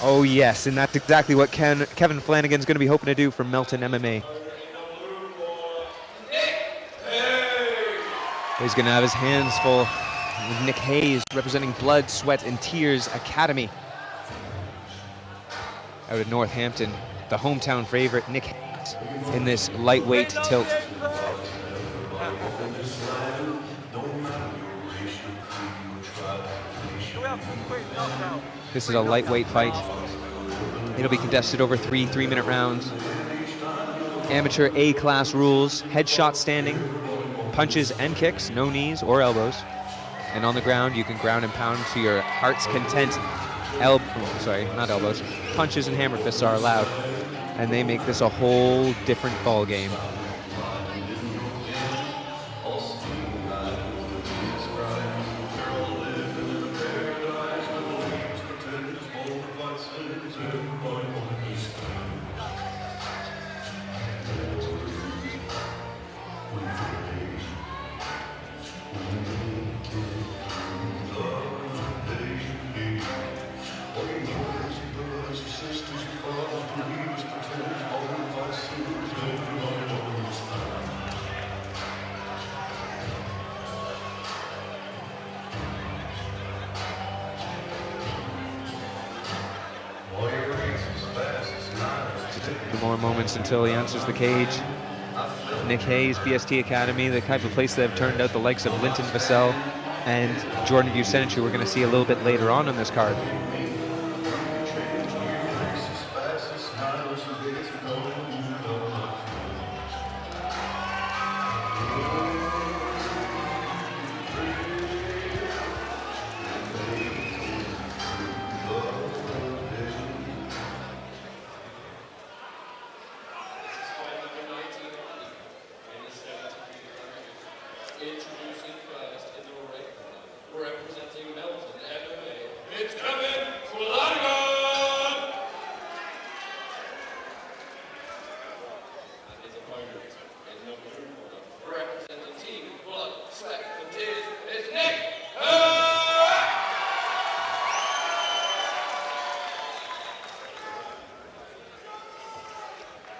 Oh yes, and that's exactly what Kevin Flannigan's going to be hoping to do for Melton MMA. He's going to have his hands full with Nick Hayes, representing Blood, Sweat, and Tears Academy out of Northampton. The hometown favorite, Nick Hayes, in this lightweight tilt. This is a lightweight fight. It'll be contested over three 3-minute rounds. Amateur A-class rules, headshot standing, punches and kicks, no knees or elbows. And on the ground, you can ground and pound to your heart's content. Not elbows. Punches and hammer fists are allowed. And they make this a whole different ball game. More moments until he enters the cage. Nick Hayes, BST Academy, the type of place that have turned out the likes of Linton Vassell and Jordan Vucenic, who we're going to see a little bit later on in this card. Introducing first in the ring, representing Melton MMA, it's Kevin Flannigan! And his opponent is number 2, representing Team Blood, Sweat and Tears, it's Nick Hayes!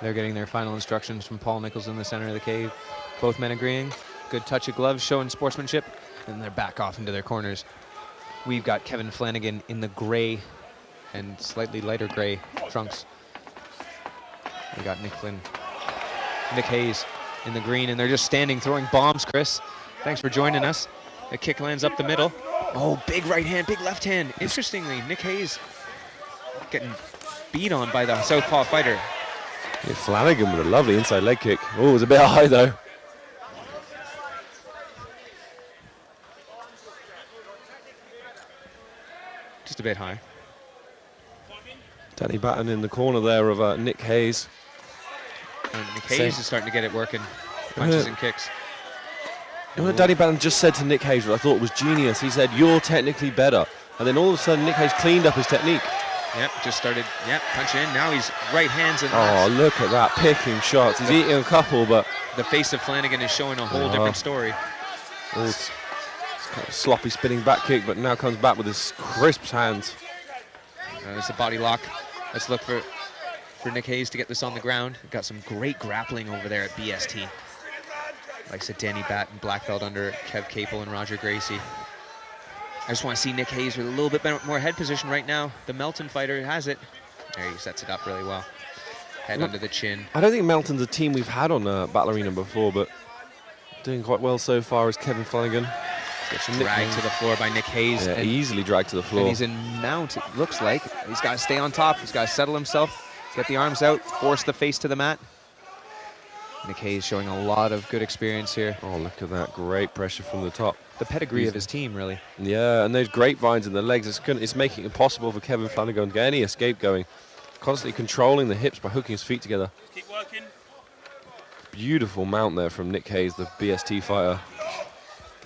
They're getting their final instructions from Paul Nichols in the center of the cave. Both men agreeing. Good touch of gloves, showing sportsmanship, and they're back off into their corners. We've got Kevin Flannigan in the gray and slightly lighter gray trunks. We got Nick Hayes in the green, and they're just standing throwing bombs, Chris. Thanks for joining us. The kick lands up the middle. Oh, big right hand, big left hand. Interestingly, Nick Hayes getting beat on by the southpaw fighter. Yeah, Flannigan with a lovely inside leg kick. Oh, it was a bit high though. Just a bit high. Danny Batten in the corner there of Nick Hayes. And Nick Hayes is starting to get it working. Punches and kicks. You know what Danny Batten just said to Nick Hayes, what I thought was genius? He said, "You're technically better." And then all of a sudden, Nick Hayes cleaned up his technique. Yep, just started, punch in. Now he's right hands and lefts. Oh, look at that, picking shots. He's eating a couple, but... The face of Flannigan is showing a whole different story. It's kind of sloppy spinning back kick, but now comes back with his crisp hands. There's a body lock. Let's look for Nick Hayes to get this on the ground. Got some great grappling over there at BST. Like I said, Danny Batten, black belt under Kev Capel and Roger Gracie. I just want to see Nick Hayes with a little bit more head position right now. The Melton fighter has it. There, he sets it up really well. Head under the chin. I don't think Melton's a team we've had on Battle Arena before, but doing quite well so far is Kevin Flannigan. Gets dragged to the floor by Nick Hayes. Yeah, easily dragged to the floor. And he's in mount, it looks like. He's got to stay on top. He's got to settle himself, get the arms out, force the face to the mat. Nick Hayes showing a lot of good experience here. Oh, look at that. Great pressure from the top. The pedigree of his team, really. Yeah, and those grapevines in the legs, it's making it impossible for Kevin Flannigan to get any escape going. Constantly controlling the hips by hooking his feet together. Keep working. Beautiful mount there from Nick Hayes, the BST fighter.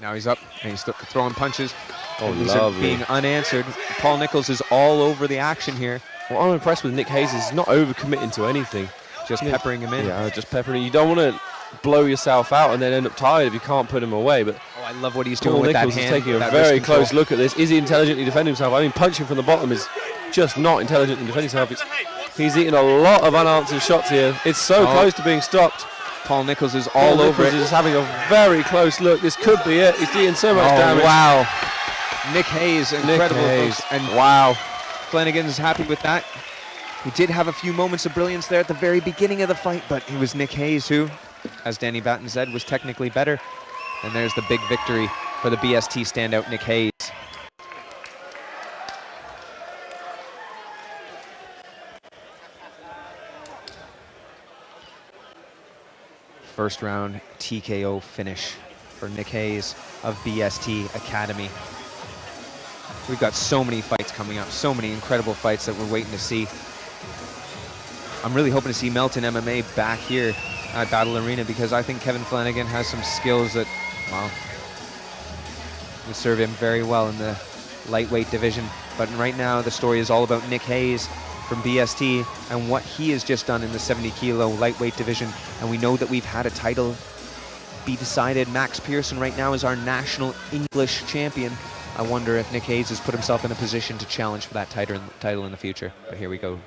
Now he's up, and he's throwing punches. Oh, these lovely. are being unanswered. Paul Nichols is all over the action here. What I'm impressed with Nick Hayes is he's not overcommitting to anything. Just peppering him in. Yeah, just peppering. You don't want to blow yourself out and then end up tired if you can't put him away. But oh, I love what he's doing Paul with Nichols that hand. Is taking a very close look at this. Is he intelligently defending himself? I mean, punching from the bottom is just not intelligent in defending himself. He's eating a lot of unanswered shots here. It's so close to being stopped. Paul Nichols is all over it. He's having a very close look. This could be it. He's doing so much damage. Wow. Nick Hayes, incredible. Folks. And wow. Flanagan's happy with that. He did have a few moments of brilliance there at the very beginning of the fight, but it was Nick Hayes who, as Danny Batten said, was technically better. And there's the big victory for the BST standout, Nick Hayes. First round TKO finish for Nick Hayes of BST Academy. We've got so many fights coming up, so many incredible fights that we're waiting to see. I'm really hoping to see Melton MMA back here at Battle Arena because I think Kevin Flannigan has some skills that, well, would serve him very well in the lightweight division. But right now the story is all about Nick Hayes from BST and what he has just done in the 70 kilo lightweight division. And we know that we've had a title be decided. Max Pearson right now is our national English champion. I wonder if Nick Hayes has put himself in a position to challenge for that title in the future. But here we go.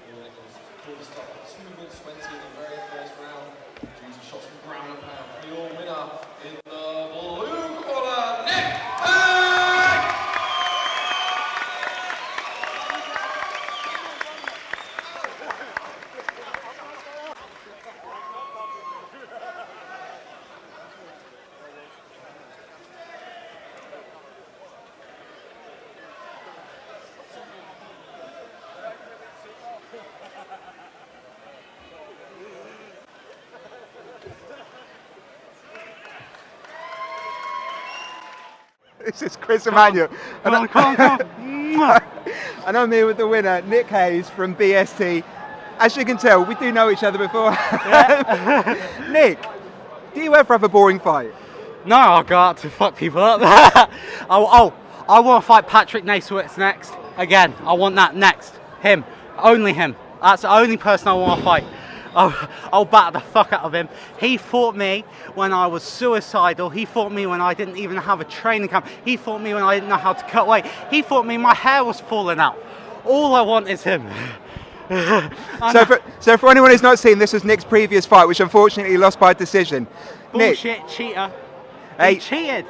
This is Chris Emanuel. And I'm here with the winner, Nick Hayes from BST. As you can tell, we do know each other before. Yeah. Nick, do you ever have a boring fight? No, I'll go out to fuck people up. I want to fight Patrick Nasewitz next. Again, I want that next. Him. Only him. That's the only person I want to fight. I'll batter the fuck out of him. He fought me when I was suicidal. He fought me when I didn't even have a training camp. He fought me when I didn't know how to cut weight. He fought me, my hair was falling out. All I want is him. So for anyone who's not seen, this was Nick's previous fight, which unfortunately he lost by decision. Bullshit, Nick, cheater. Hey. He cheated.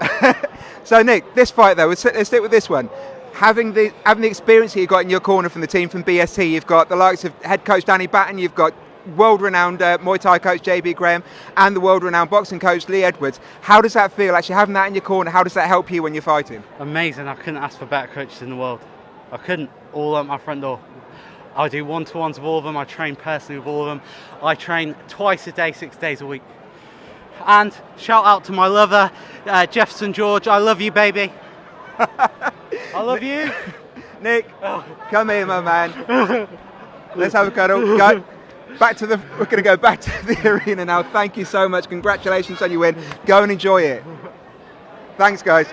So Nick, this fight though, let's stick with this one. Having the experience that you got in your corner from the team from BST, you've got the likes of head coach Danny Batten, you've got world-renowned Muay Thai coach JB Graham and the world-renowned boxing coach Lee Edwards. How does that feel, actually having that in your corner? How does that help you when you're fighting? Amazing. I couldn't ask for better coaches in the world. I couldn't. All at my front door. I do one-to-ones with all of them. I train personally with all of them. I train twice a day, 6 days a week. And shout out to my lover, Jefferson George. I love you, baby. I love you. Nick, come here, my man. Let's have a cuddle. Go. We're going to go back to the arena now. Thank you so much. Congratulations on your win. Go and enjoy it. Thanks, guys.